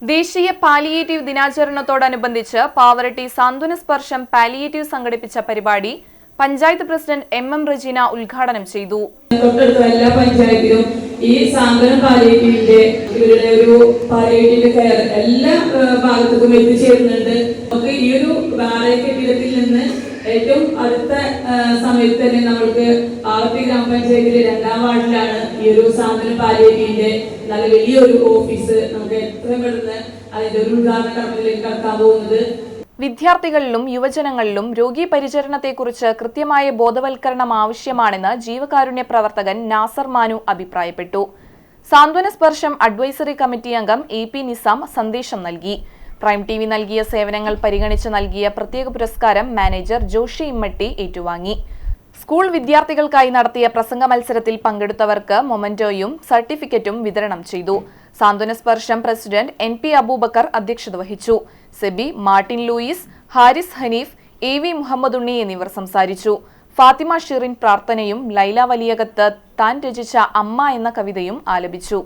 ദേശീയ പാലിയേറ്റീവ് ദിനാചരണത്തോടനുബന്ധിച്ച് പാവറട്ടി സാന്ത്വന സ്പർശം പാലിയേറ്റീവ് സംഘടിപ്പിച്ച പരിപാടി പഞ്ചായത്ത് പ്രസിഡന്റ് എം റജീന ഉദ്ഘാടനം ചെയ്തു. തൊട്ടടുത്ത എല്ലാ പഞ്ചായത്തിലും ഈ സാന്ത്വന പാലിയേറ്റീവിന്റെ ഇവരുടെ ഒരു പാലിയേറ്റീവ് കെയർ എല്ലാ ഭാഗത്തേക്കും എത്തിച്ചേരുന്നുണ്ട്. നമുക്ക് ഈ ഒരു വാടക കെട്ടിടത്തിൽ നിന്ന് ഏറ്റവും അടുത്ത സമയത്ത് തന്നെ നമ്മൾക്ക് പാവറട്ടി ഗ്രാമപഞ്ചായത്തിലെ 2ാം വാർഡിലാണ് ഈ ഒരു സാന്ത്വന പാലിയേറ്റീവിന്റെ നല്ല വലിയൊരു ഓഫീസ്. നമുക്ക് എത്രയും പെട്ടെന്ന് അതിന്റെ ഒരു ഉദ്ഘാടന കർമ്മത്തിലേക്ക് കടക്കാൻ പോകുന്നത്. വിദ്യാർത്ഥികളിലും യുവജനങ്ങളിലും രോഗി പരിചരണത്തെക്കുറിച്ച് കൃത്യമായ ബോധവൽക്കരണം ആവശ്യമാണെന്ന് ജീവകാരുണ്യ പ്രവർത്തകൻ നാസർ മാനു അഭിപ്രായപ്പെട്ടു. സാന്ത്വന സ്പർശം അഡ്വൈസറി കമ്മിറ്റി അംഗം AP നിസാം സന്ദേശം നൽകി. പ്രൈം TV നൽകിയ സേവനങ്ങൾ പരിഗണിച്ച് നൽകിയ പ്രത്യേക പുരസ്കാരം മാനേജർ ജോഷി ഇമ്മട്ടി ഏറ്റുവാങ്ങി. സ്കൂൾ വിദ്യാർത്ഥികൾക്കായി നടത്തിയ പ്രസംഗ മത്സരത്തിൽ പങ്കെടുത്തവർക്ക് മൊമന്റോയും സർട്ടിഫിക്കറ്റും വിതരണം ചെയ്തു. സാന്ത്വന സ്പർശം പ്രസിഡന്റ് NP അബൂബക്കർ അധ്യക്ഷത വഹിച്ചു. Sebi, Martin Louis, Haris Hanif, AV Muhammad Unni എന്നിവർ സംസാരിച്ചു. ഫാത്തിമ ഷിറിൻ പ്രാർത്ഥനയും ലൈല വലിയകത്ത് താൻ രചിച്ച അമ്മ എന്ന കവിതയും ആലപിച്ചു.